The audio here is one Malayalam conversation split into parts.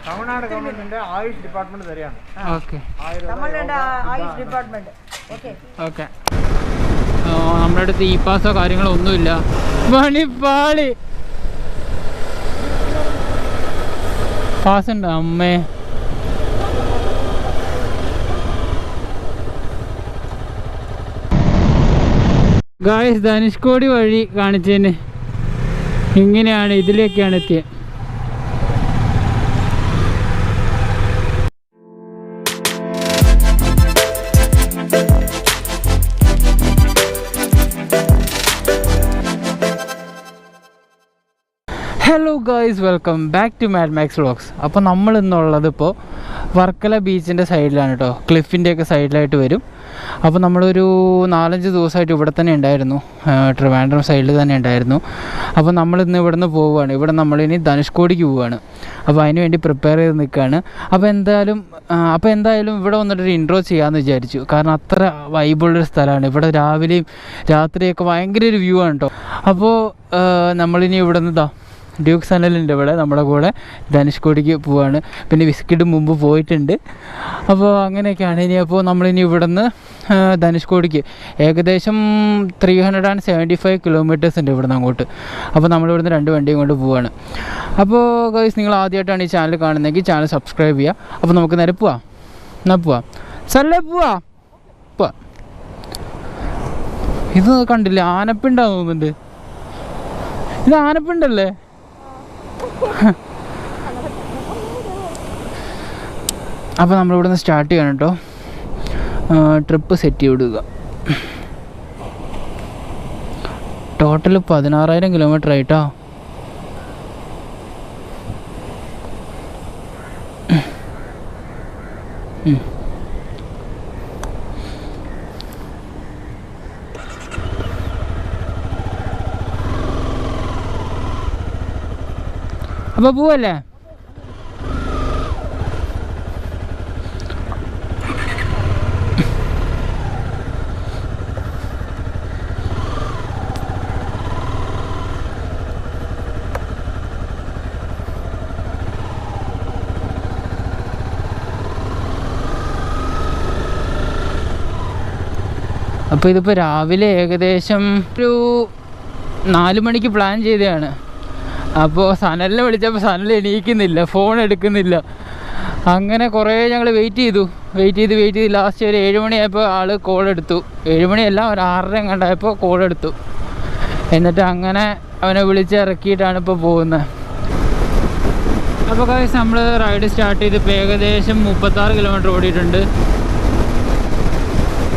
തമിഴ്നാട് ഗവൺമെന്റിന്റെ ആയുഷ് ഡിപ്പാർട്ട്മെന്റ് തരികയാണ്. ഓക്കെ. നമ്മുടെ അടുത്ത് ഇ പാസോ കാര്യങ്ങളോ ഒന്നുമില്ല. മണിപ്പാളി പാസ് ഉണ്ടോ അമ്മേ? ഗായ്സ്, ധനുഷ്കോടി വഴി കാണിച്ചതിന് ഇങ്ങനെയാണ്, ഇതിലേക്കാണ് എത്തിയത്. Hello guys, welcome back to mad max vlogs. അപ്പോൾ നമ്മൾ ഇന്നുള്ളത് ഇപ്പോൾ വർക്കല ബീച്ചിൻ്റെ സൈഡിലാണ് കേട്ടോ, ക്ലിഫിൻ്റെയൊക്കെ സൈഡിലായിട്ട് വരും. അപ്പോൾ നമ്മളൊരു 4-5 ദിവസമായിട്ട് ഇവിടെ തന്നെ ഉണ്ടായിരുന്നു, ട്രിവാൻഡ്രം സൈഡിൽ തന്നെ ഉണ്ടായിരുന്നു. അപ്പോൾ നമ്മളിന്ന് ഇവിടെ നിന്ന് പോവുകയാണ്. ഇവിടെ നമ്മളിനി ധനുഷ്കോടിക്ക് പോവുകയാണ്. അപ്പോൾ അതിന് വേണ്ടി പ്രിപ്പയർ ചെയ്ത് നിൽക്കുകയാണ്. അപ്പോൾ എന്തായാലും ഇവിടെ വന്നിട്ടൊരു ഇൻട്രോ ചെയ്യാമെന്ന് വിചാരിച്ചു. കാരണം അത്ര വൈബുള്ളൊരു സ്ഥലമാണ്. ഇവിടെ രാവിലെയും രാത്രിയൊക്കെ ഭയങ്കര ഒരു വ്യൂ ആണ് കേട്ടോ. അപ്പോൾ നമ്മളിനി ഇവിടെ നിന്ന് ഡ്യൂക്ക് സനലിൻ്റെ ഇവിടെ നമ്മുടെ കൂടെ ധനുഷ്കോടിക്ക് പോവാണ്. പിന്നെ വിസ്കിഡ് മുമ്പ് പോയിട്ടുണ്ട്. അപ്പോൾ അങ്ങനെയൊക്കെയാണ്. അപ്പോൾ നമ്മളിനി ഇവിടെ നിന്ന് ധനുഷ്കോടിക്ക് ഏകദേശം 375 കിലോമീറ്റേഴ്സ് ഉണ്ട് ഇവിടുന്ന് അങ്ങോട്ട്. അപ്പോൾ നമ്മളിവിടുന്ന് 2 വണ്ടിയും കൊണ്ട് പോവാണ്. അപ്പോൾ ഗൈസ്, നിങ്ങൾ ആദ്യമായിട്ടാണ് ഈ ചാനൽ കാണുന്നതെങ്കിൽ ചാനൽ സബ്സ്ക്രൈബ് ചെയ്യുക. അപ്പോൾ നമുക്ക് നേരെ പോവാം. എന്നാൽ പോവാം, സല്ലേ പോവാ. ഇത് കണ്ടില്ലേ, ആനപ്പിണ്ടാന്ന് തോന്നുന്നുണ്ട്. ഇത് ആനപ്പിണ്ടല്ലേ? അപ്പോൾ നമ്മളിവിടെ നിന്ന് സ്റ്റാർട്ട് ചെയ്യണം കേട്ടോ. ട്രിപ്പ് സെറ്റ് ചെയ്ത് വിടുക. ടോട്ടൽ 16,000 കിലോമീറ്റർ ആയിട്ടോ. അപ്പോൾ പോവല്ലേ? അപ്പോൾ ഇതിപ്പോൾ രാവിലെ ഏകദേശം ഒരു 4 മണിക്ക് പ്ലാൻ ചെയ്തതാണ്. അപ്പോൾ സനലിനെ വിളിച്ചപ്പോൾ സനൽ എണീക്കുന്നില്ല, ഫോൺ എടുക്കുന്നില്ല. അങ്ങനെ കുറേ ഞങ്ങൾ വെയിറ്റ് ചെയ്ത് ലാസ്റ്റ് ഒരു 7 മണിയായപ്പോൾ ആൾ കോൾ എടുത്തു. 7 മണിയല്ല, ഒരു 6:30 കണ്ടായപ്പോൾ കോൾ എടുത്തു. എന്നിട്ട് അങ്ങനെ അവനെ വിളിച്ച് ഇറക്കിയിട്ടാണ് ഇപ്പോൾ പോകുന്നത്. അപ്പോൾ ഗൈസ്, നമ്മൾ റൈഡ് സ്റ്റാർട്ട് ചെയ്ത് ഇപ്പോൾ ഏകദേശം 36 കിലോമീറ്റർ ഓടിയിട്ടുണ്ട്.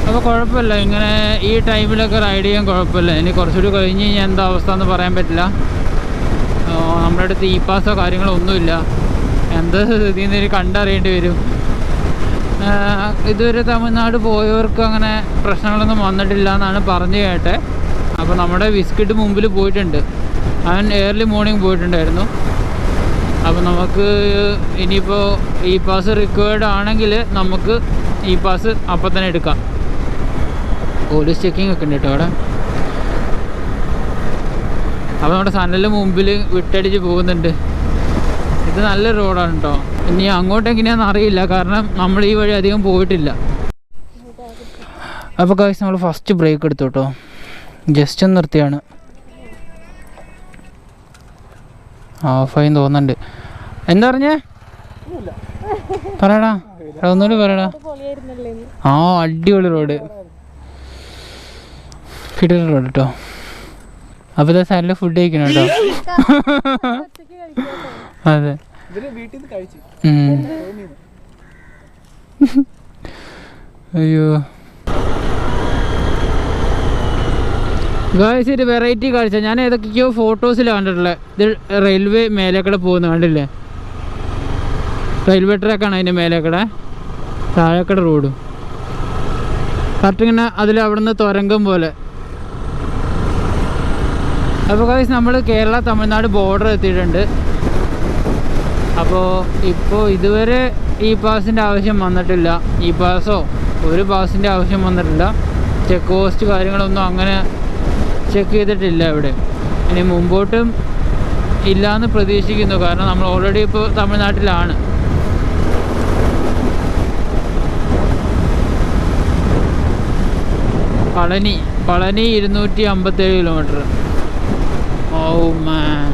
അപ്പോൾ കുഴപ്പമില്ല, ഇങ്ങനെ ഈ ടൈമിലൊക്കെ റൈഡ് ചെയ്യാൻ കുഴപ്പമില്ല. ഇനി കുറച്ചുകൂടി കഴിഞ്ഞ് കഴിഞ്ഞാൽ എന്താ അവസ്ഥ എന്ന് പറയാൻ പറ്റില്ല. നമ്മുടെ അടുത്ത് ഇ പാസോ കാര്യങ്ങളോ ഒന്നുമില്ല. എന്താ ഇതിൽ നിന്ന് കണ്ടറിയേണ്ടി വരും. ഇതുവരെ തമിഴ്നാട് പോയവർക്ക് അങ്ങനെ പ്രശ്നങ്ങളൊന്നും വന്നിട്ടില്ല എന്നാണ് പറഞ്ഞു കേട്ടെ. അപ്പോൾ നമ്മുടെ വിസ്കിഡ് മുമ്പിൽ പോയിട്ടുണ്ട്. അവൻ ഏർലി മോർണിംഗ് പോയിട്ടുണ്ടായിരുന്നു. അപ്പോൾ നമുക്ക് ഇനിയിപ്പോൾ ഇ പാസ് റിക്വയർഡ് ആണെങ്കിൽ നമുക്ക് ഇ പാസ് അപ്പം തന്നെ എടുക്കാം. പോലീസ് ചെക്കിംഗ് ഒക്കെ ഉണ്ട് കേട്ടോ അവിടെ. അപ്പോൾ നമ്മുടെ സനലിൻ്റെ മുമ്പിൽ വിട്ടടിച്ച് പോകുന്നുണ്ട്. ഇത് നല്ലൊരു റോഡാണ് കേട്ടോ. ഇനി അങ്ങോട്ട് എങ്ങനെയാണെന്ന് അറിയില്ല, കാരണം നമ്മൾ ഈ വഴി അധികം പോയിട്ടില്ല. അപ്പോൾ ഗൈസ്, നമ്മൾ ഫസ്റ്റ് ബ്രേക്ക് എടുത്തു കേട്ടോ. ജസ്റ്റ് ഒന്ന് നിർത്തിയാണ്. ഓഫായി തോന്നുന്നുണ്ട്. എന്താ പറഞ്ഞേ? പറയടാ, ഒന്നുകൂടി പറയടാ. അടിപൊളി റോഡ്, കിടിലൻ റോഡ് കേട്ടോ. അപ്പോൾ ഇതാ സനലിൽ ഫുഡ് കഴിക്കണം കേട്ടോ. അതെ, അയ്യോ ഗായ്സ്, ഒരു വെറൈറ്റി കാഴ്ച. ഞാൻ ഏതൊക്കെയോ ഫോട്ടോസിലാണ് കണ്ടിട്ടുള്ളത്. ഇത് റെയിൽവേ മേലേക്കടെ പോകുന്ന കണ്ടില്ലേ? റെയിൽവേ ട്രാക്കാണ് അതിൻ്റെ മേലേക്കടെ, താഴേക്കടെ റോഡും കറക്റ്റ് ഇങ്ങനെ അതിൽ അവിടെ നിന്ന് തുരങ്കം പോലെ. അപ്പോൾ ഗൈസ്, നമ്മൾ കേരള തമിഴ്നാട് ബോർഡർ എത്തിയിട്ടുണ്ട്. അപ്പോൾ ഇപ്പോൾ ഇതുവരെ ഇ പാസിൻ്റെ ആവശ്യം വന്നിട്ടില്ല. ഇ പാസോ ഒരു പാസിൻ്റെ ആവശ്യം വന്നിട്ടില്ല. ചെക്ക് പോസ്റ്റ് കാര്യങ്ങളൊന്നും അങ്ങനെ ചെക്ക് ചെയ്തിട്ടില്ല ഇവിടെ. ഇനി മുമ്പോട്ടും ഇല്ലയെന്ന് പ്രതീക്ഷിക്കുന്നു. കാരണം നമ്മൾ ഓൾറെഡി ഇപ്പോൾ തമിഴ്നാട്ടിലാണ്. പളനി 257 കിലോമീറ്റർ. ഓ മാൻ.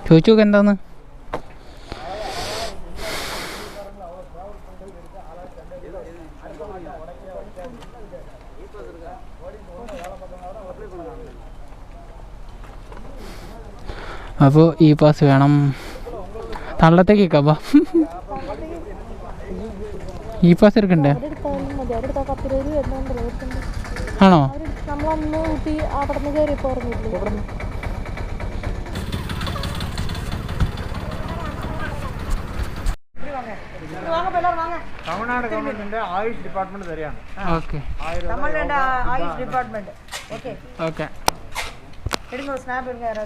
ചോദിച്ചു നോക്ക് എന്താന്ന്. അപ്പോൾ ഈ പാസ് വേണം. തള്ളത്തേക്ക് കേൾക്കാം. ഈ പാസ് എടുക്കണ്ടേ? ആണോ? തമിഴ്നാട് ഗവൺമെന്റിന്റെ ആയുഷ് ഡിപ്പാർട്ട്മെന്റ് തരികയാണ്. Okay Ayush department. Okay okay എടുങ്ങോ സ്നാപ്പ് എടുങ്ങ ആരാ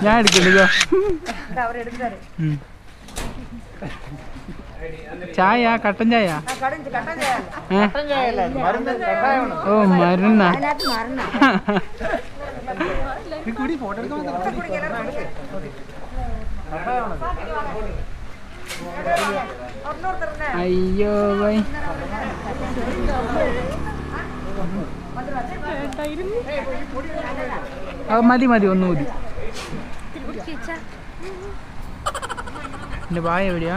ഞാൻ എടുക്കില്ല. അവരെടുക്കാറ്. ചായ കട്ടൻ ചായ. ഓ മരുന്ന. അയ്യോ വൈ. മതി മതി ഒന്ന് മതി. എൻ്റെ ബായ എവിടെയാ?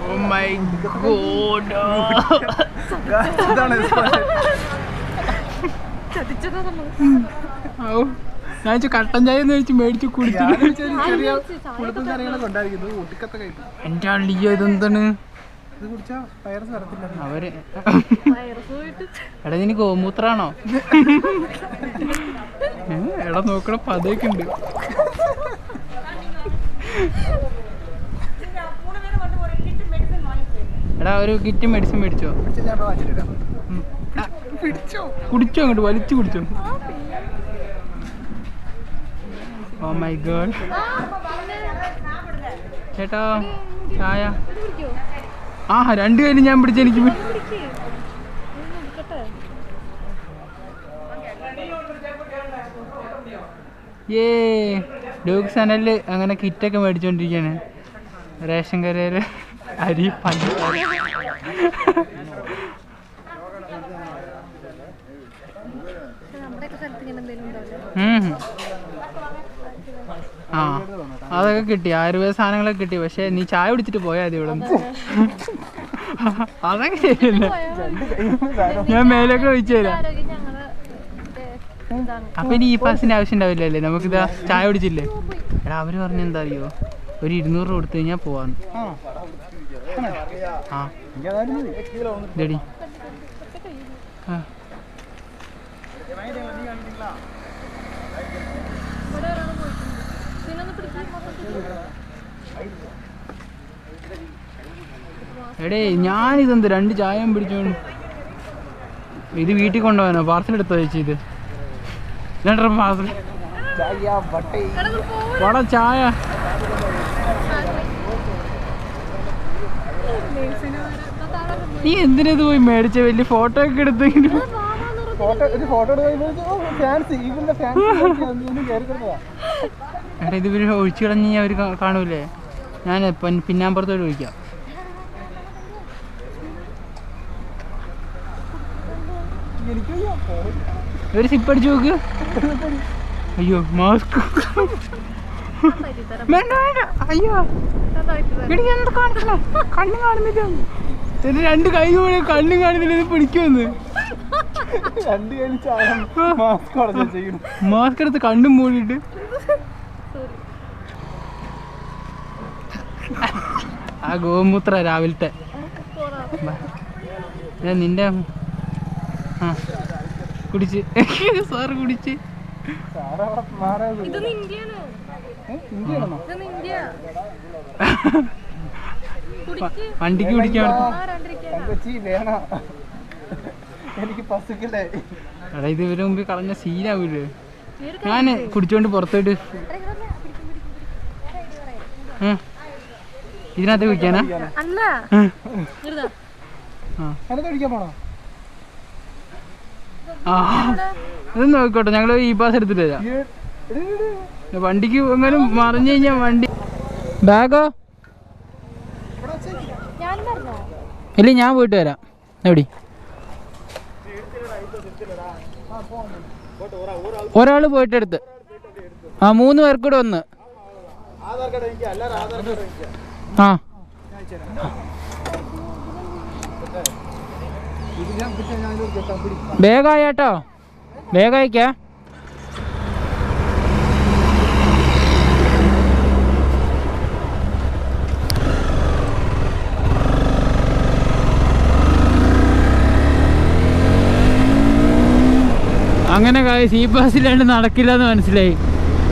Oh my god. ഞാൻ കട്ടൻ ചായ മേടിച്ച് കുടിച്ചു. എൻ്റെ അള്ളിയോ ഇതെന്താണ് അവര്? എടാ നിനക്ക് ഗോമൂത്രാണോ? എടാ നോക്കണ പതയൊക്കെ ഉണ്ട്. എടാ ഒരു കിറ്റ് മെഡിസിൻ മേടിച്ചോ? കുടിച്ചോ? അങ്ങോട്ട് വലിച്ചു കുടിച്ചോ? Oh my god. ചേട്ടാ ചായ. ആ 2 കയ്യിലും ഞാൻ പിടിച്ച. എനിക്ക് ഡോഗ് ചാനലിൽ അങ്ങനെ കിറ്റൊക്കെ മേടിച്ചോണ്ടിരിക്കാണ്. റേഷൻ കടയില് അരി പഞ്ചസാര. ആ അതൊക്കെ കിട്ടി. ആയുർവേദ സാധനങ്ങളൊക്കെ കിട്ടി. പക്ഷെ നീ ചായ കുടിച്ചിട്ട് പോയാൽ മതി ഇവിടെ. അതൊക്കെ ശരിയല്ല. ഞാൻ മേലൊക്കെ ഒഴിച്ചു തരാം. അപ്പൊ ഇനി ഈ പാസിന്റെ ആവശ്യം ഉണ്ടാവില്ലല്ലേ? നമുക്കിതാ ചായ കുടിച്ചില്ലേ? എടാ അവര് പറഞ്ഞ എന്താ അറിയോ, ഒരു 200 രൂപ കൊടുത്തു കഴിഞ്ഞാൽ പോവാന്ന്. ആ ഇതെടി. എടേ ഞാനിതെന്ത് 2 ചായയും പിടിച്ചോണ്ട്. ഇത് വീട്ടിൽ കൊണ്ടുപോകാനോ? പാർസൽ എടുത്തോ ചേച്ചി? ഇത് 2 പാർസൽ വട ചായ. നീ എന്തിനത് പോയി മേടിച്ച? വലിയ ഫോട്ടോ ഒക്കെ എടുത്തെങ്കിലും. എടാ ഇത് ഇവര് ഒഴിച്ചു കളഞ്ഞ് അവർ കാണൂലേ? ഞാൻ പിന്നാമ്പുറത്തോട്ട് ഒഴിക്കാം. ഒരു സിപ്പ് അടിച്ചു നോക്ക്. അയ്യോ മാസ്ക് വേണ്ട വേണ്ട. അയ്യോ എനിക്ക് എന്താ കാണിക്കണേ? കണ്ണും കാണുന്നില്ല. 2 കൈ കൂടെ കണ്ണും കാണുന്നില്ല. ഇത് പിടിക്കുമെന്ന്. മാസ്ക് എടുത്ത് കണ്ണും മൂടിയിട്ട്. ആ ഗോമൂത്ര രാവിലത്തെ നിന്റെ. ആ കുടിച്ച് സാറ് കുടിച്ച്. വണ്ടിക്ക് കുടിക്കാൻ എനിക്ക് പസുക്കല്ലേ എടാ ഇത് ഇവര് മുമ്പിൽ കളഞ്ഞ സീനാവൂലേ? ഞാൻ കുടിച്ചോണ്ട് പുറത്തോട്ട് ഇതിനകത്ത് കുടിക്കാനാ? ആ ഇതൊന്നും നോക്കോട്ടെ, ഞങ്ങള് ഈ പാസ് എടുത്തിട്ട് തരാം. വണ്ടിക്ക് എങ്ങാനും മറിഞ്ഞു കഴിഞ്ഞാ വണ്ടി. ബാഗോ ഇല്ല, ഞാൻ പോയിട്ട് വരാം. എവിടെ ഒരാള് പോയിട്ട് എടുത്ത്. ആ 3 പേർക്കൂടെ ഒന്ന്. ആ വേഗായിട്ടോ, വേഗായിക്കാ. അങ്ങനെ ഈ ബസ്സിലാണ്ട് നടക്കില്ല എന്ന് മനസ്സിലായി.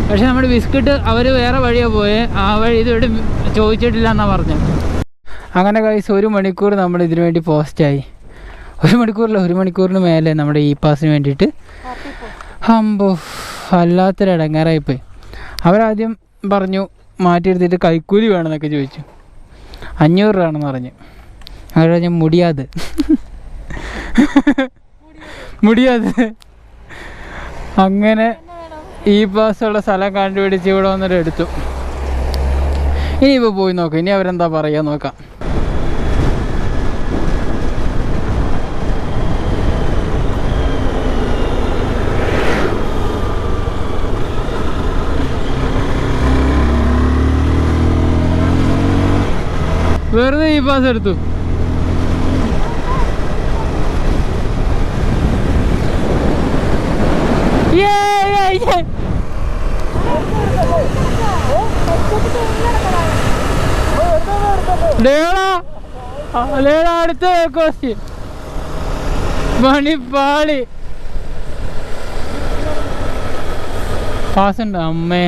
പക്ഷെ നമ്മുടെ ബിസ്ക്കറ്റ് അവർ വേറെ വഴിയാണ് പോയത്, ആ വഴി ഇതുവരെ ചോദിച്ചിട്ടില്ല എന്നാണ് പറഞ്ഞത്. അങ്ങനെ 1 മണിക്കൂർ നമ്മൾ ഇതിനു വേണ്ടി പോസ്റ്റായി. 1 മണിക്കൂറില്ല, 1 മണിക്കൂറിന് മേലെ നമ്മുടെ ഈ പാസിന് വേണ്ടിയിട്ട്. അമ്പോ വല്ലാത്തൊരു ഇടങ്ങാറായിപ്പോയി. അവരാദ്യം പറഞ്ഞു മാറ്റിയെടുത്തിട്ട് കൈക്കൂലി വേണമെന്നൊക്കെ ചോദിച്ചു. 500 രൂപയാണെന്ന് പറഞ്ഞു. അവർ പറഞ്ഞു മുടിയാതെ അങ്ങനെ ഈ പാസ്സുള്ള സ്ഥലം കണ്ടുപിടിച്ച് ഇവിടെ വന്നിട്ട് എടുത്തു. ഇനിയിപ്പോൾ പോയി നോക്കാം, ഇനി അവരെന്താ പറയുക നോക്കാം. വെറുതെ ഈ പാസ് എടുത്തു. അടുത്ത ക്വസ്റ്റ്യൻ മണിപ്പാളി പാസ് ഉണ്ട്. അമ്മേ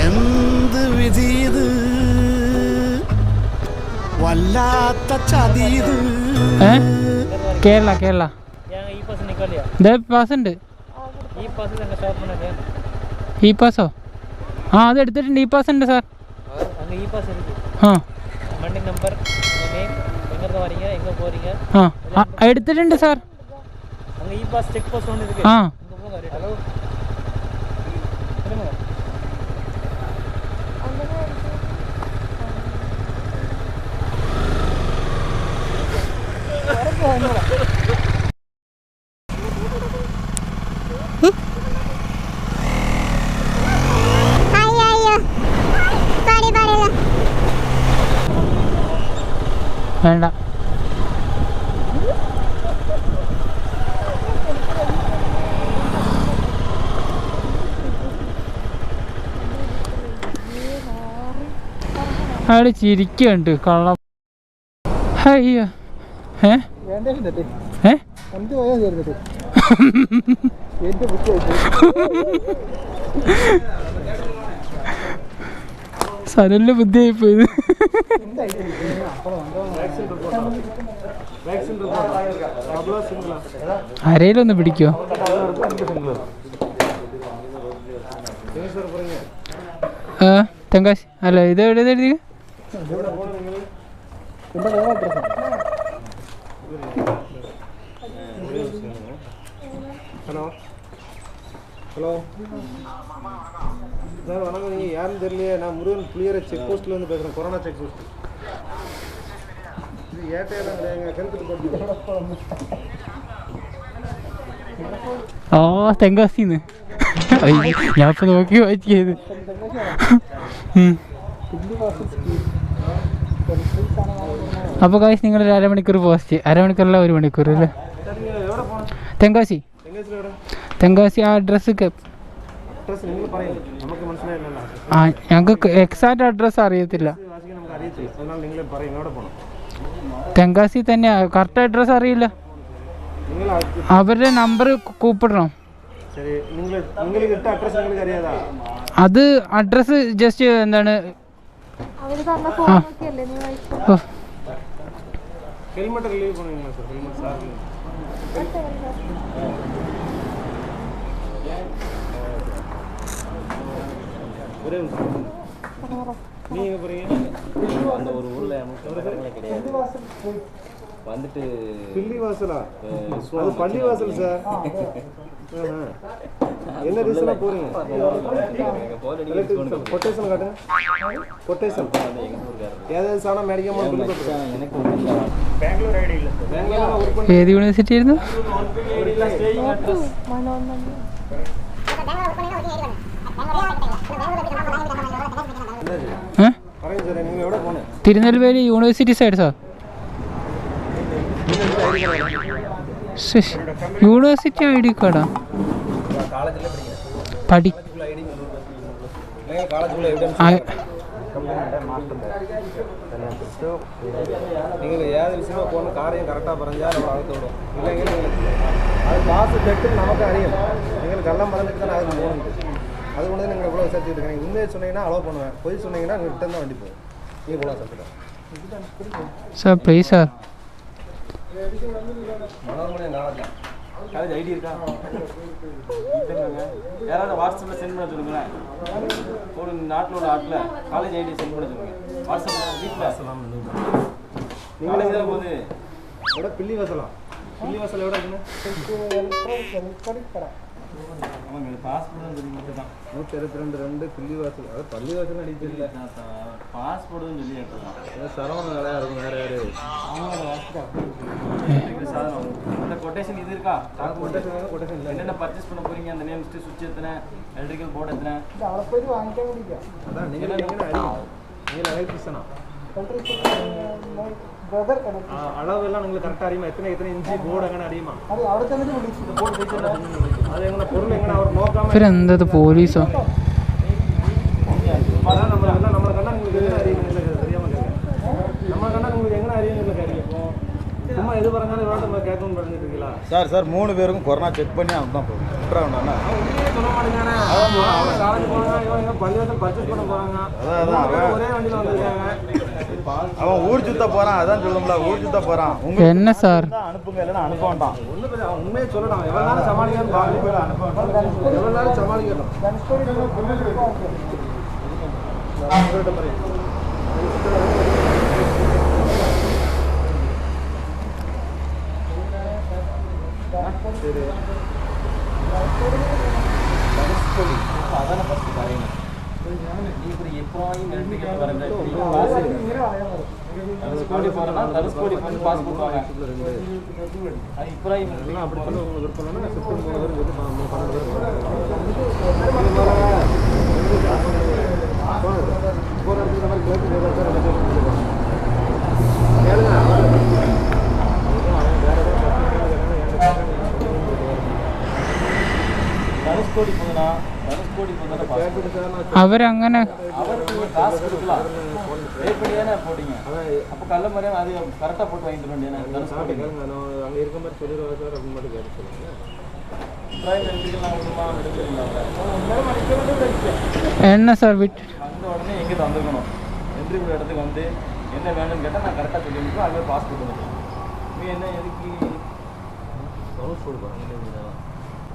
എന്ത് വിധീത് വല്ലാത്ത ചതീത്. കേരള പാസ് ഉണ്ട്. ഈ പാസോ? ആ അത് എടുത്തിട്ടുണ്ട്. ഈ പാസ് ഉണ്ട് സാർ. ആ എടുത്തിട്ടുണ്ട് സാർ. ആ വേണ്ട. അയാൾ ചിരിക്കുന്നുണ്ട് കള്ളം. അയ്യോ സരല്ല ബുദ്ധിയായി പോയത്. ആരേലൊന്ന് പിടിക്കോ? തെങ്കാശി അല്ല, ഇത് എവിടെ എഴുതി? ஹலோ ஹலோ சார் வணக்கம். நீங்கள் யாருன்னு தெரியலையே. நான் முருகன் புளியரை செக் போஸ்ட்லேருந்து பேசுகிறேன், கொரோனா செக் போஸ்ட். இது ஏட்டையெல்லாம் கிடையாது, எங்கள் கிணத்துட்டு போட்டு. ആ തെങ്കാശിന്ന് ഞാൻ ഇപ്പം നോക്കി വായിച്ചത്. അപ്പോൾ കാശ് നിങ്ങളൊരു 1/2 മണിക്കൂർ പോസ്റ്റ്. 1/2 മണിക്കൂറല്ല, 1 മണിക്കൂർ അല്ലേ? തെങ്കാശി. തെങ്കാശി ആ അഡ്രസ്സ് ആ ഞങ്ങൾക്ക് എക്സാക്റ്റ് അഡ്രസ്സ് അറിയത്തില്ല. തെങ്കാശി തന്നെയാ, കറക്റ്റ് അഡ്രസ്സ് അറിയില്ല. അവരുടെ നമ്പർ കൂപ്പിടണം. അത് അഡ്രസ്സ് ജസ്റ്റ് എന്താണ് ഓ ஹெல்மெட் ரிலீவ் பண்ணுவீங்களா சார்? ஹெல்மெட் சார் ஒரே நிமிஷம். நீங்க எங்க போறீங்க? அந்த ஒரு ஊர்ல கிடையாது வந்துட்டு பில்லி வாசலா? அது பள்ளி வாசல் சார். என்ன ரீசனா போறீங்க? கொட்டேஷன் காட்டுங்க. கொட்டேஷன் ஏதாவது சாணா மேடிக்காம எனக்கு பெங்களூர் ஐடி இல்ல சார். பெங்களூர்ல ஒர்க் பண்ணி ഏത് യൂണിവേഴ്സിറ്റി ആയിരുന്നു? பாருங்க சார், நீங்க எவ்வளவு போனே? Tirunelveli university side sir. University I D കാർഡാ? காலேஜ்ல படிக்கிறேன் പടി நீங்க காலேஜ்ல எவிடன்ஸ் நீங்கள் ஏதாவது விஷயமா போகணும் காரியம் கரெக்டாக பறஞ்சால் நம்ம அழுத்த விடும். இல்லைங்க அது காசு கட்டு நமக்கு அறியும். எங்களுக்கு எல்லாம் மறந்துட்டு தானே அது போகணும். அது கொண்டு நீங்கள் இவ்வளோ விசாரிச்சுட்டு இருக்கீங்க. நீங்கள் உண்மையை சொன்னீங்கன்னா அலோவ் பண்ணுவேன். பொய் சொன்னீங்கன்னா நீங்கள் ரிட்டன் தான் வண்டி போகும். நீங்கள் போகலாம் sir. Sir please sir. Manoramani நாளைக்கு காலேஜ் ஐடி இருக்கா? யாராவது வாட்ஸ்அப்பில் சென்ட் பண்ண சொல்லுங்களேன். ஒரு நாட்டில் உள்ள ஆட்டில் காலேஜ் ஐடி சென்ட் பண்ண சொல்லுங்கள். வாட்ஸ்அப்பில் வீட்டில் சொல்லலாம். நீங்களே இதில் போது எவ்வளோ பில்லி வாசலாம்? பில்லி வாசல் எவ்வளோ இருக்குன்னு? ஆமாங்க, பாஸ்போர்ட் சொல்லி மட்டும் தான் 162 பில்லி வாசல். அது பள்ளி வாசல் அடிக்கிறது இல்லை. பாஸ்போர்ட்னு சொல்லி எடுத்துக்கலாம். சரவண வேலையாக இருக்கும். வேறு யார் சாதனம் அந்த கொட்டேஷன் இது இருக்கா? கொட்டேஷன் இல்லை. என்னென்ன பர்ச்சேஸ் பண்ண போறீங்க, அந்த நேம் லிஸ்ட், சுவிட்ச் எத்தனை, எலக்ட்ரிக்கல் போர்டு எத்தனை, அவளை போய் வாங்கிக்க முடியும். அதான் நீங்கள் அறியும். நீங்கள் எலக்ட்ரிஷனா அளவெல்லாம் உங்களுக்கு கரெக்டாக அறியுமா? எத்தனை இன்ச்சு போர்டு எங்கே அறியுமா? அது எங்கே பொருள் எங்கே அவர் நோக்காம ഇവരെന്തത് പോലീസോ? அதான் நம்மளை கண்ணா உங்களுக்கு எங்கே அறியும்? தெரியாமல் கேட்க நம்ம கண்ணா உங்களுக்கு எங்கே அறியும்? அறியும் சும்மா எது பறங்காலும் இவ்வளோ நம்ம கேட்கணும்னு பண்ணிட்டு இருக்கீங்களா? சார் 3 பேருக்கும் கொரோனா செக் பண்ணி அவங்க தான் போகும். சொல்ல மாட்டேங்கானே. காலேஜ் போனாங்க, இவங்க பள்ளிவாசல் பர்ச்சேஸ் பண்ண போகிறாங்க. ஒரே வண்டியில் வந்திருக்காங்க. அவன் ஊர் சுத்த போறான். அதான் சொல்லும்ல, ஊர் சுத்த போறான். என்ன சார்? அனுப்புங்க, இல்லைன்னா அனுப்ப வேண்டாம். ஒன்றும் இல்லை, அவன் உண்மையை சொல்லலாம். எவ்வளோ நேரம் சமாளிக்கணும் பாருங்க. எவ்வளோ நேரம் சமாளிக்கணும். சரி அதான ஃபர்ஸ்ட் காரியம். நீ இப்படி எப்போயும் எலக்ட்ரிக்கல் வரங்க தனுஷ்கோடி போகிறேன்னா தனுஷ்கோடி போய் பாஸ் கொடுப்பாங்க. அது இப்போ அப்படி பண்ண உங்களுக்கு விருப்பம் இல்லைன்னா செப்டம்பர் 3 பேர் வந்து 12 பேர் போகிற இடத்துல மாதிரி கேட்டு தனுஷ்கோடி போதுனா അവരങ്ങനെ அவருக்கு காசு கொடுக்கலாம். பே பண்ணி தானே போட்டீங்க. அப்போ கள்ள மாதிரியான அது கரெக்டாக போட்டு வாங்கிட்டு வேண்டியது தனுஷ்கோடி. அங்கே இருக்க மாதிரி சொல்லிடுவாங்க சார் அப்படின்னு மட்டும் கேட்டு சொல்லுங்க. என்ன சார் விட்டு வந்த உடனே எங்கே தந்துக்கணும், என்ட்ரி இடத்துக்கு வந்து என்ன வேணும்னு கேட்டால் நான் கரெக்டாக சொல்லி முடிப்போம். அங்கே பாஸ்போர்ட் வந்து நீ என்ன எதுக்கு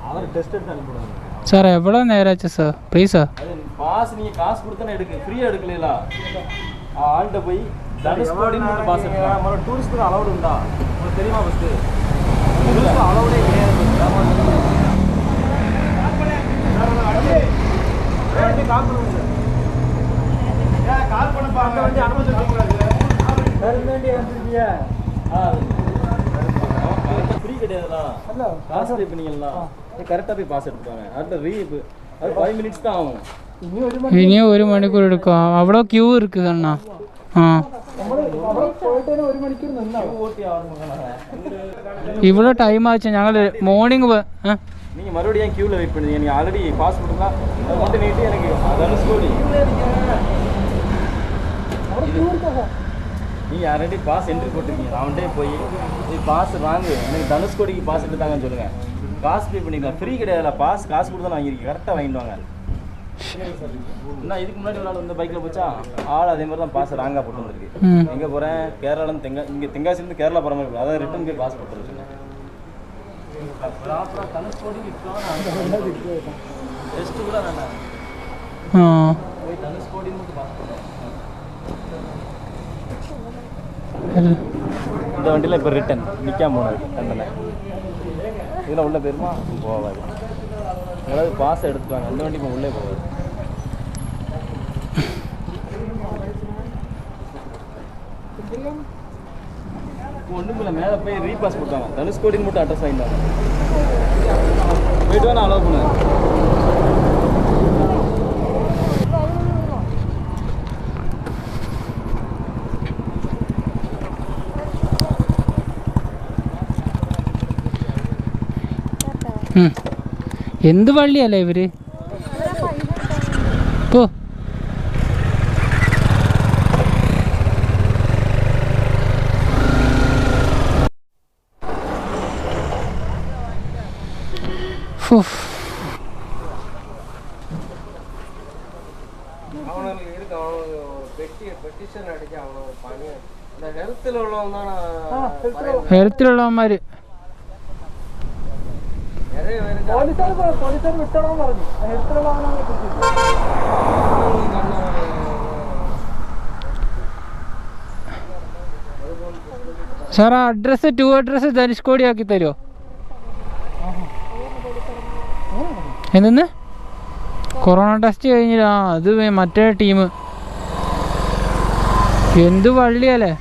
அவர் டெஸ்ட் எடுத்து அனுப்பிடுவாங்க. சார் எவ்வளோ நேரம் ஆச்சு சார்? Please sir. அது பாஸ் நீங்கள் காசு கொடுத்தானே எடுக்கு, ஃப்ரீயாக எடுக்கலா? ஆள்கிட்ட போய் தனுஷ்கோடின்னு பாஸ் எடுக்கலாம். மறு டூரிஸ்ட்டுக்கு அலௌடு உண்டா உங்களுக்கு தெரியுமா? ஃபஸ்ட்டு டூரிஸ்ட்டு அலௌடே கிடையாது. கால் பண்ணுங்க சார். கால் பண்ண பாருங்க. வண்டி அனுமதி ஃப்ரீ கிடையாதுண்ணா. காசு பே பண்ணிங்களா? கரெக்டாக போய் பாஸ் எடுத்துட்டாங்க. அடுத்த அது 5 மினிட்ஸ் தான் ஆகும். இனியும் 1 மணிக்கூர் எடுக்கும். அவ்வளோ க்யூ இருக்குது அண்ணா. ஆ ஓட்டி ஆகணும். இவ்வளோ டைம் ஆச்சு. ഞങ്ങൾ മോർണിംഗ് நீங்கள் மறுபடியும் க்யூவில் வெயிட் பண்ணுறீங்க. நீங்கள் ஆல்ரெடி பாஸ் கொடுத்தா அது மட்டும் நீட்டு எனக்கு தனுஷ்கோடி நீங்கள் ஆல்ரெடி பாஸ் என்ட்ரி போட்டிருக்கீங்க. அவன்கிட்டே போய் இது பாஸ் வாங்கு, எனக்கு தனுஷ்கோடிக்கு பாஸ் எடுத்தாங்கன்னு சொல்லுங்கள். காசு பே பண்ணிக்கலாம். ஃப்ரீ கிடையாதுல பாஸ். காசு கொடுத்தா வாங்கிருக்கீங்க. கரெக்டாக வாங்கிட்டு வாங்க. இன்னும் இதுக்கு முன்னாடி ஒரு ஆள் வந்து பைக்கில் போச்சா ஆள் அதே மாதிரி தான் பாஸ் ராங்காக போட்டு வந்திருக்கு. எங்கே போகிறேன் கேரளாலேருந்து இங்கே தென்காசிலேருந்து கேரளா போகிற மாதிரி அதாவது ரிட்டன் போய் பாஸ் போட்டு வச்சுருக்கேன். ப்ராப்பராக தனுஷ்கோடி டெஸ்ட்டு கூட வேண்டாம் போய் தனுஷ்கோடின்னு மட்டும் பாஸ் பண்ணுறேன். இந்த வண்டியில் இப்போ ரிட்டன் நிற்காம போனது கண்டில் இதில் உள்ள பேருமா போகாது. அதாவது பாஸ் எடுத்துவாங்க அந்த வண்டி இப்போ உள்ளே போகாது. ஒன்றும் இல்லை மேலே போய் ரீபாஸ் போட்டாங்க தனுஷ்கோடின்னு மட்டும் அட்ரஸ் ஆகிட்டாங்க. போயிட்டு வேணா அலோவ் பண்ணேன். എന്ത് പള്ളിയല്ലേ ഇവര് പോ. அவனுக்கு இருக்கு அவனுக்கு பெட்டிஷன் அடிக்க அவனுக்கு பணி இந்த ஹெல்த்தில் உள்ளவங்க தான் ഹെൽത്തിലുള്ളവന്മാര് நிறைய பேருக்கு പോലീസുകാർ വിട്ടോളാൻ പറഞ്ഞു. ഹെൽത്തിലുള്ള സാർ ആ അഡ്രസ്സ് 2 അഡ്രസ്സ് ധനുഷ്കോടി ആക്കി തരുമോ? എന്തെന്ന് കൊറോണ ടെസ്റ്റ് കഴിഞ്ഞില്ല. അത് മറ്റേ ടീം എന്ത് വള്ളിയല്ലേ.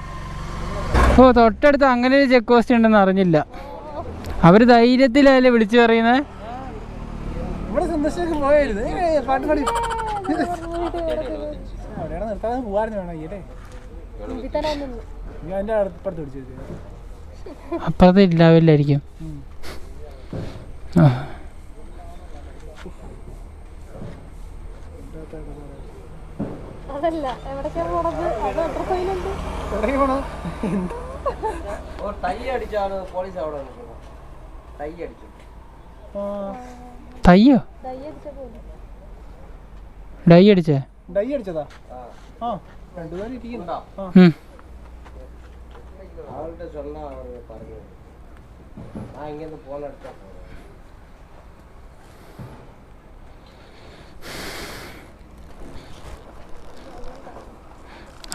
ഓ തൊട്ടടുത്ത് അങ്ങനെ ഒരു ചെക്ക് പോസ്റ്റ് ഉണ്ടെന്ന് അറിഞ്ഞില്ല. അവർ ധൈര്യത്തിലല്ലേ വിളിച്ചു പറയുന്നത്. ഇവിടെ സന്ദർശകർക്ക് പോയായിരുന്നു പാട്ട് പാടി അവിടെയാണ് നിർത്താതെ പോകാറുണ്ട്. വേണം അയ്യല്ലേ ഞാൻ എൻ്റെ അടുപ്പടുത്ത് പിടിച്ചു അപ്പുറത്ത് ഇല്ലാവില്ലായിരിക്കും. അതല്ല എവിടേക്കാണ് പോണത്? അത് എത്ര ഫൈനുണ്ട്? എവിടേക്ക് പോണോ? ஒரு டை அடிச்சாണ് போலீஸ் അവിടെ டை அடிച്ചു. തയ്യോ ഡൈ അടിച്ച പോലെ. ഡൈ അടിച്ചേ? ഡൈ അടിച്ചതാ? ആ രണ്ടുപേരും ഇരിക്കുന്നു. அவர்கிட்ட சொன்னா அவர் பாருங்க நான் இங்கேருந்து போன எடுத்தா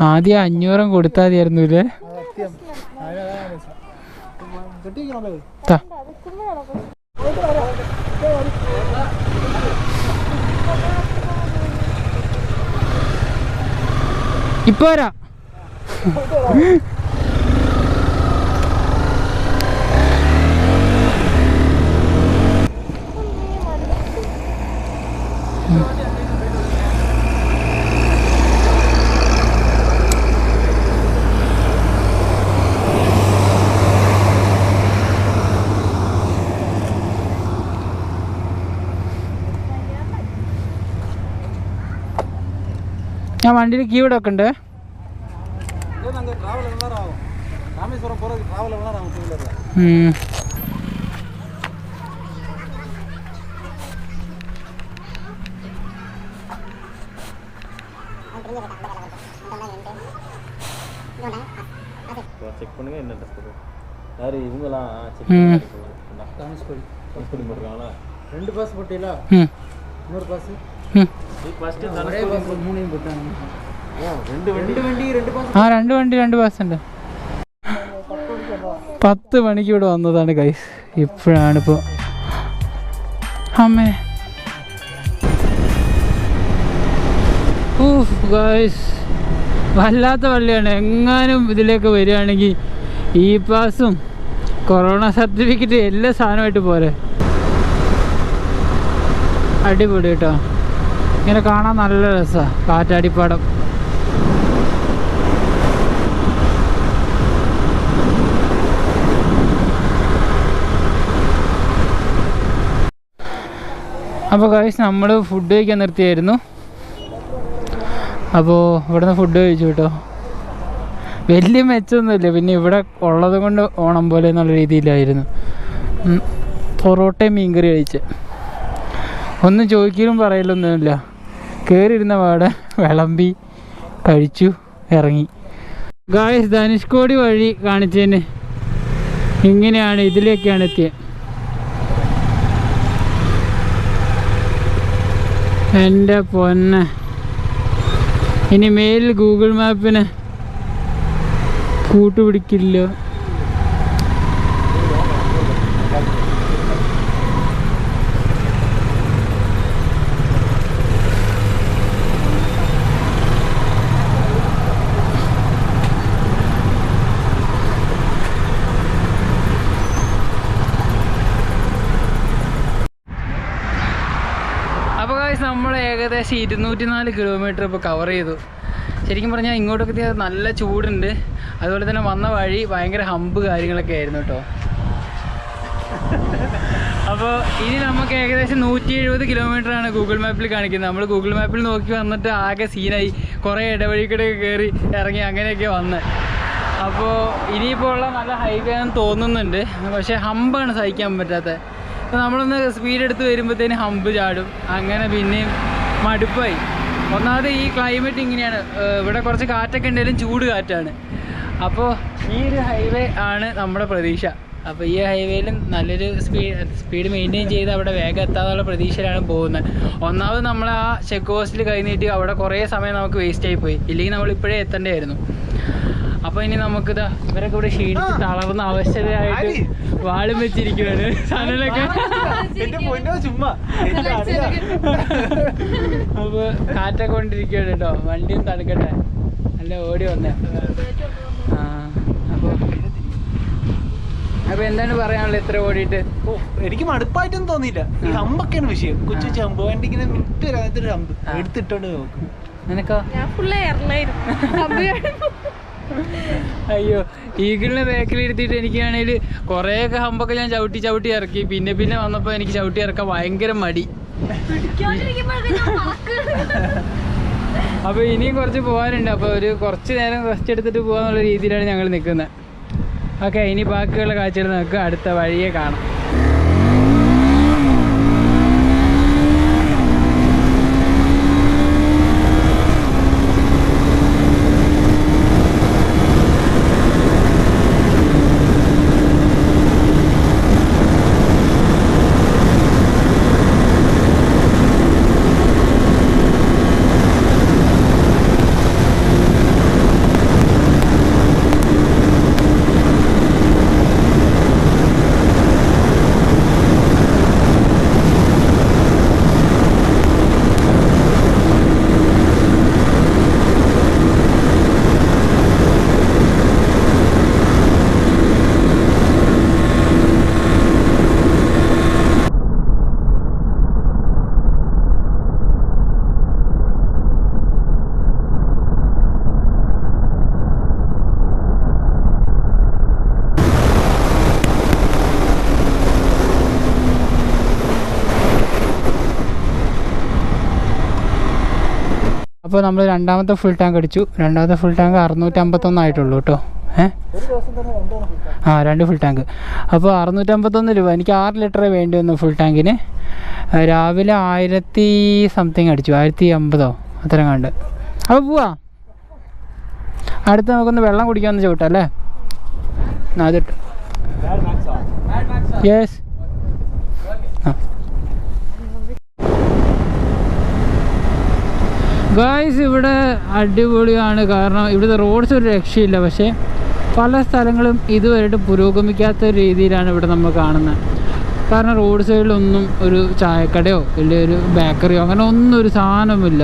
ആദ്യം 500 കൊടുത്താൽ മതിയായിരുന്നു ഇല്ലേ? സത്യം കിട്ടിയിരിക്കണല്ലോ. ഇപ്പൊ വരാം. ഞാൻ വണ്ടിയിൽ കീ ഇവിടെ വെക്കണ്ടേ? நாங்கள் ட்ராவல் எவ்வளோ நேரம் ஆகும்? ராமேஸ்வரம் போகிறதுக்கு ட்ராவல் எவ்வளோ நேரம் ஆகும்? 2 வீலரில் செக் பண்ணுங்க என்ன ட்ரெஸ் போடுவோம் யார் இவங்களாம் செக் பண்ணி தனுஷ்கோடி போட்டுருக்காங்களா? 2 பாஸ் போட்டியில இன்னொரு பாஸ் ஃபஸ்ட்டு ஒரே பாஸ் 3 போட்டாங்க. ரெண்டு வண்டி 2 பாஸ். ആ 2 വണ്ടി 2 ബസ് ഉണ്ട്. 10 മണിക്ക് ഇവിടെ വന്നതാണ് ഗൈസ്. ഇപ്പോഴാണിപ്പോൾ അമ്മേ ഗൈസ് വല്ലാത്ത പള്ളിയാണ്. എങ്ങാനും ഇതിലേക്ക് വരികയാണെങ്കിൽ ഇ പാസും കൊറോണ സർട്ടിഫിക്കറ്റ് എല്ലാ സാധനമായിട്ട് പോരെ. അടിപൊളി കേട്ടോ. ഇങ്ങനെ കാണാൻ നല്ല രസമാണ്. കാറ്റാടിപ്പാടം. അപ്പോൾ ഗൈസ് നമ്മൾ ഫുഡ് കഴിക്കാൻ നിർത്തിയായിരുന്നു. അപ്പോൾ ഇവിടെ നിന്ന് ഫുഡ് കഴിച്ചു കേട്ടോ. വലിയ മെച്ചമൊന്നുമില്ല. പിന്നെ ഇവിടെ ഉള്ളത് കൊണ്ട് ഓണം പോലെ എന്നുള്ള രീതിയിലായിരുന്നു. പൊറോട്ടയും മീൻകറി കഴിച്ച് ഒന്നും ചോദിക്കലും പറയലൊന്നുമില്ല. കയറിയിരുന്ന പാടെ വിളമ്പി കഴിച്ചു ഇറങ്ങി. ഗായ്സ്, ധനുഷ്കോടി വഴി കാണിച്ചതിന് ഇങ്ങനെയാണ്, ഇതിലേക്കാണ് എത്തിയത്. എൻ്റെ പൊന്നെ, ഇനി മേലിൽ ഗൂഗിൾ മാപ്പിന് കൂട്ടുപിടിക്കില്ല. അപ്പോൾ ഗായ്സ്, നമ്മൾ ഏകദേശം 204 കിലോമീറ്റർ ഇപ്പോൾ കവർ ചെയ്തു. ശരിക്കും പറഞ്ഞാൽ ഇങ്ങോട്ടൊക്കെ എത്തിയാൽ നല്ല ചൂടുണ്ട്. അതുപോലെ തന്നെ വന്ന വഴി ഭയങ്കര ഹമ്പ് കാര്യങ്ങളൊക്കെ ആയിരുന്നു കേട്ടോ. അപ്പോൾ ഇനി നമുക്ക് ഏകദേശം 170 കിലോമീറ്ററാണ് ഗൂഗിൾ മാപ്പിൽ കാണിക്കുന്നത്. നമ്മൾ ഗൂഗിൾ മാപ്പിൽ നോക്കി വന്നിട്ട് ആകെ സീനായി, കുറേ ഇടവഴിക്കിടയൊക്കെ കയറി ഇറങ്ങി അങ്ങനെയൊക്കെ വന്ന്. അപ്പോൾ ഇനിയിപ്പോൾ ഉള്ള നല്ല ഹൈവേ ആണെന്ന് തോന്നുന്നുണ്ട്, പക്ഷേ ഹമ്പാണ് സഹിക്കാൻ പറ്റാത്തത്. അപ്പോൾ നമ്മളൊന്ന് സ്പീഡ് എടുത്ത് വരുമ്പോഴത്തേന് ഹമ്പ് ചാടും, അങ്ങനെ പിന്നെയും മടുപ്പായി. ഒന്നാമത് ഈ ക്ലൈമറ്റ് ഇങ്ങനെയാണ്, ഇവിടെ കുറച്ച് കാറ്റൊക്കെ ഉണ്ടെങ്കിലും ചൂട് കാറ്റാണ്. അപ്പോൾ ഈ ഒരു ഹൈവേ ആണ് നമ്മുടെ പ്രതീക്ഷ. അപ്പോൾ ഈ ഹൈവേയിലും നല്ലൊരു സ്പീഡ് മെയിൻറ്റെയിൻ ചെയ്ത് അവിടെ വേഗം എത്താനുള്ള പ്രതീക്ഷയിലാണ് പോകുന്നത്. ഒന്നാമത് നമ്മൾ ആ ചെക്ക് പോസ്റ്റിൽ കഴിഞ്ഞിട്ട് അവിടെ കുറേ സമയം നമുക്ക് വേസ്റ്റ് ആയിപ്പോയി, ഇല്ലെങ്കിൽ നമ്മൾ ഇപ്പോഴേ എത്തേണ്ടതായിരുന്നു. അപ്പോൾ ഇനി നമുക്കിതാ ഇവരൊക്കെ ഇവിടെ ക്ഷീണിച്ച് തളർന്ന അവശതയായിട്ട് വാളും വെച്ചിരിക്കുകയാണ്. സനലൊക്കെ അപ്പോൾ കാറ്റൊക്കെ കൊണ്ടിരിക്കുകയാണ് കേട്ടോ. വണ്ടിയും തണുക്കട്ടെ, നല്ല ഓടി വന്നേ. അപ്പോൾ എന്താണ് പറയാനുള്ളത് ഇത്ര ഓടിയിട്ട്? എനിക്ക് മടുപ്പായിട്ടൊന്നും തോന്നിയില്ല. ഈ ഹമ്പൊക്കെയാണ് വിഷയം. കൊച്ചു ഹമ്പ് വണ്ടി ഇങ്ങനെ വിട്ട് വരാത്തൊരു ഹമ്പ് എടുത്തിട്ടോണ്ട് നോക്കും. നിനക്കോ? ഞാൻ ഫുള്ള് എയർലൈൻ. അയ്യോ, ഈഗിളിനെ ബാക്കിൽ ഇരുത്തിയിട്ട് എനിക്കാണെങ്കിൽ കുറേയൊക്കെ ഹമ്പൊക്കെ ഞാൻ ചവിട്ടി ഇറക്കി. പിന്നെ വന്നപ്പോൾ എനിക്ക് ചവിട്ടി ഇറക്കാൻ ഭയങ്കര മടി. അപ്പോൾ ഇനിയും കുറച്ച് പോകാനുണ്ട്. അപ്പോൾ ഒരു കുറച്ച് നേരം റെസ്റ്റ് എടുത്തിട്ട് പോകാന്നുള്ള രീതിയിലാണ് ഞങ്ങൾ നിൽക്കുന്നത്. ഓക്കെ, ഇനി ബാക്കിയുള്ള കാഴ്ചകൾ നമുക്ക് അടുത്ത വഴിയെ കാണാം. അപ്പോൾ നമ്മൾ രണ്ടാമത്തെ ഫുൾ ടാങ്ക് അടിച്ചു. രണ്ടാമത്തെ ഫുൾ ടാങ്ക് 651 ആയിട്ടുള്ളൂ കേട്ടോ. ആ 2 ഫുൾ ടാങ്ക്. അപ്പോൾ 651 രൂപ. എനിക്ക് 6 ലിറ്ററേ വേണ്ടി വന്നു ഫുൾ ടാങ്കിന്. രാവിലെ 1000 സംതിങ് അടിച്ചു, 1050 അത്ര കണ്ട്. അപ്പോൾ പോവാ, അടുത്ത് നമുക്കൊന്ന് വെള്ളം കുടിക്കാമെന്ന് ചോട്ടെ അല്ലേ? അതിട്ട് യെസ്. ഗായ്സ്, ഇവിടെ അടിപൊളിയാണ്. കാരണം ഇവിടുത്തെ റോഡ്സ് ഒരു രക്ഷയില്ല. പക്ഷേ പല സ്ഥലങ്ങളും ഇതുവരെയായിട്ട് പുരോഗമിക്കാത്ത രീതിയിലാണ് ഇവിടെ നമ്മൾ കാണുന്നത്. കാരണം റോഡ് സൈഡിലൊന്നും ഒരു ചായക്കടയോ ഇല്ല ഒരു ബേക്കറിയോ അങ്ങനെ ഒന്നും ഒരു സാധനമില്ല,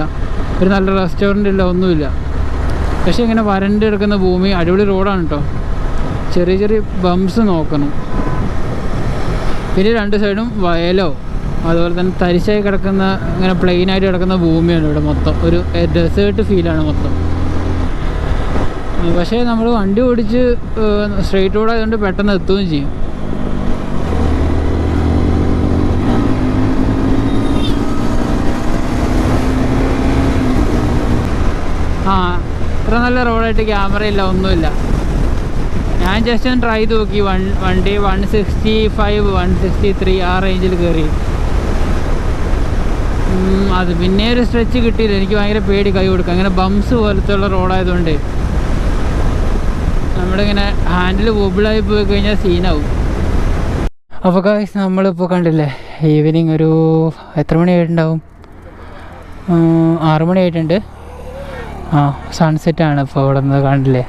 ഒരു നല്ല റെസ്റ്റോറൻ്റ് ഇല്ല, ഒന്നുമില്ല. പക്ഷേ ഇങ്ങനെ വരണ്ട് കിടക്കുന്ന ഭൂമി, അടിപൊളി റോഡാണ് കേട്ടോ. ചെറിയ ചെറിയ ബംസ് നോക്കണം. പിന്നെ 2 സൈഡും വയലോ അതുപോലെ തന്നെ തരിശായി കിടക്കുന്ന ഇങ്ങനെ പ്ലെയിനായിട്ട് കിടക്കുന്ന ഭൂമിയാണ് ഇവിടെ മൊത്തം. ഒരു ഡെസേർട്ട് ഫീലാണ് മൊത്തം. പക്ഷേ നമ്മൾ വണ്ടി ഓടിച്ച് സ്ട്രെയിറ്റ് റോഡ് ആയതുകൊണ്ട് പെട്ടെന്ന് എത്തുകയും ചെയ്യും. ഇത്ര നല്ല റോഡായിട്ട് ക്യാമറയില്ല, ഒന്നുമില്ല. ഞാൻ ജസ്റ്റ് ഒന്ന് ട്രൈ ചെയ്ത് നോക്കി. വണ്ടി 165 163 ആ റേഞ്ചിൽ കയറി. അത് പിന്നെ ഒരു സ്ട്രെച്ച് കിട്ടിയില്ല. എനിക്ക് ഭയങ്കര പേടി കൈ കൊടുക്കാം. അങ്ങനെ ബംസ് പോലത്തെ ഉള്ള റോഡായതുകൊണ്ട് നമ്മുടെ ഇങ്ങനെ ഹാൻഡിൽ വോബിളായി പോയി കഴിഞ്ഞാൽ സീനാവും. അപ്പോൾ ഗൈസ് നമ്മളിപ്പോൾ കണ്ടില്ലേ ഈവനിങ് ഒരു എത്ര മണിയായിട്ടുണ്ടാവും? 6 മണിയായിട്ടുണ്ട്. സൺസെറ്റാണ് ഇപ്പോൾ ഇവിടെ നിന്ന് കണ്ടില്ലേ.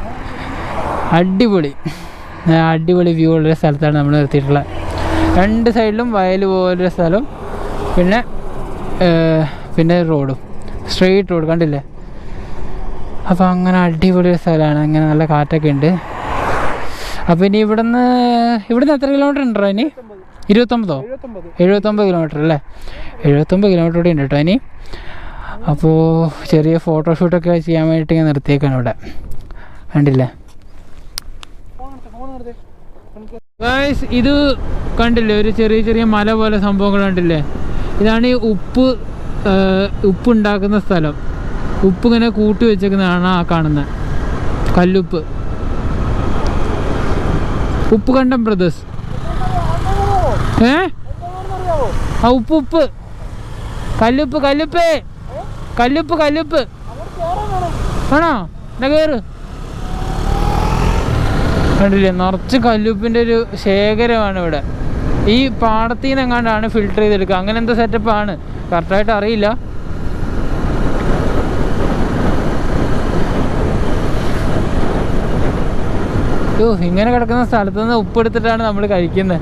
അടിപൊളി വ്യൂ ഉള്ളൊരു സ്ഥലത്താണ് നമ്മൾ നിർത്തിയിട്ടുള്ളത്. 2 സൈഡിലും വയൽ പോലൊരു സ്ഥലം, പിന്നെ റോഡും, സ്ട്രെയിറ്റ് റോഡ് കണ്ടില്ലേ. അപ്പോൾ അങ്ങനെ അടിപൊളി ഒരു സ്ഥലമാണ്. അങ്ങനെ നല്ല കാറ്റൊക്കെ ഉണ്ട്. അപ്പോൾ ഇനി ഇവിടുന്ന് എത്ര കിലോമീറ്റർ ഉണ്ടോ ഇനി? 79 കിലോമീറ്റർ അല്ലേ? 79 കിലോമീറ്റർ കൂടി ഉണ്ട് കേട്ടോ ഇനി. അപ്പോൾ ചെറിയ ഫോട്ടോഷൂട്ടൊക്കെ ചെയ്യാൻ വേണ്ടിയിട്ട് ഇങ്ങനെ നിർത്തിയേക്കാണ് ഇവിടെ, കണ്ടില്ലേ ഗൈസ്. ഇത് കണ്ടില്ലേ ഒരു ചെറിയ മല പോലെ സംഭവങ്ങൾ കണ്ടില്ലേ. ഇതാണ് ഈ ഉപ്പ് ഉണ്ടാക്കുന്ന സ്ഥലം. ഉപ്പ് ഇങ്ങനെ കൂട്ടി വെച്ചേക്കുന്നതാണ് ആ കാണുന്നത് കല്ലുപ്പ്. ഉപ്പ് കണ്ടം ബ്രദേഴ്സ്. ഉപ്പ് കല്ലുപ്പ് ആണോ? എന്നാ കയറ്. കണ്ടില്ലേ നിറച്ച് കല്ലുപ്പിൻ്റെ ഒരു ശേഖരമാണ് ഇവിടെ. ഈ പാടത്തിൽ നിന്ന് എങ്ങാണ്ടാണ് ഫിൽട്ടർ ചെയ്തെടുക്കുക. അങ്ങനെ എന്തോ സെറ്റപ്പാണ്, കറക്റ്റായിട്ട് അറിയില്ല. ഇങ്ങനെ കിടക്കുന്ന സ്ഥലത്ത് നിന്ന് ഉപ്പെടുത്തിട്ടാണ് നമ്മൾ കഴിക്കുന്നത്.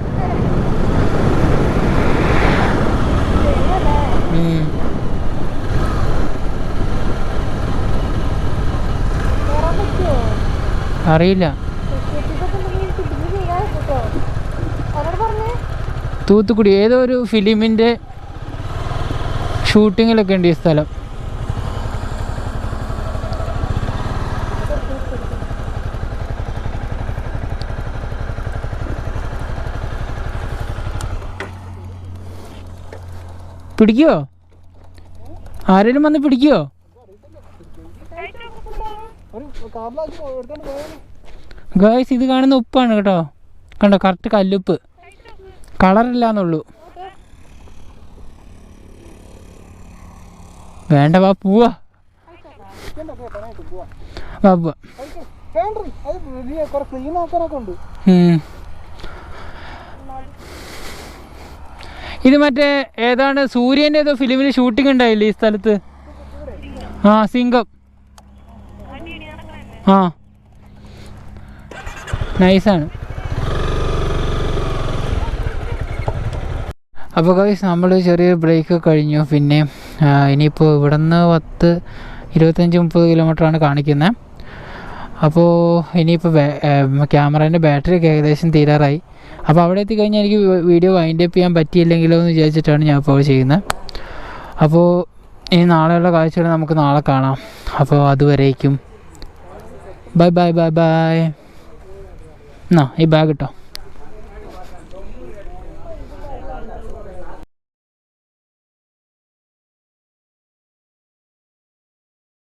അറിയില്ല. തൂത്തുക്കുടി ഏതോ ഒരു ഫിലിമിൻ്റെ ഷൂട്ടിങ്ങിലൊക്കെ ഉണ്ട് ഈ സ്ഥലം. പിടിക്കുവോ? ആരെങ്കിലും വന്ന് പിടിക്കുവോ? ഗായ്സ് ഇത് കാണുന്ന ഉപ്പാണ് കേട്ടോ. കണ്ടോ കറക്റ്റ് കല്ലുപ്പ്, കളറില്ലാന്നുള്ളൂ. വേണ്ട വാ പോവാ. ഇത് മറ്റേ ഏതാണ് സൂര്യൻ്റെ ഏതോ ഫിലിമിന് ഷൂട്ടിംഗ് ഉണ്ടായില്ലേ ഈ സ്ഥലത്ത്? സിംഗം. നൈസാണ്. അപ്പോൾ ഗൈസ് നമ്മൾ ചെറിയ ബ്രേക്ക് കഴിഞ്ഞു. പിന്നെ ഇനിയിപ്പോൾ ഇവിടെ നിന്ന് 25-30 കിലോമീറ്ററാണ് കാണിക്കുന്നത്. അപ്പോൾ ഇനിയിപ്പോൾ ക്യാമറേൻ്റെ ബാറ്ററിയൊക്കെ ഏകദേശം തീരാറായി. അപ്പോൾ അവിടെ എത്തിക്കഴിഞ്ഞാൽ എനിക്ക് വീഡിയോ വൈൻഡ് അപ്പ് ചെയ്യാൻ പറ്റിയില്ലെങ്കിലോ എന്ന് വിചാരിച്ചിട്ടാണ് ഞാൻ ഇപ്പോൾ ചെയ്യുന്നത്. അപ്പോൾ ഇനി നാളെയുള്ള കാഴ്ചകൾ നമുക്ക് നാളെ കാണാം. അപ്പോൾ അതുവരേക്കും ബൈ. എന്നാ ഈ ബാഗ് ഇട്ടോ.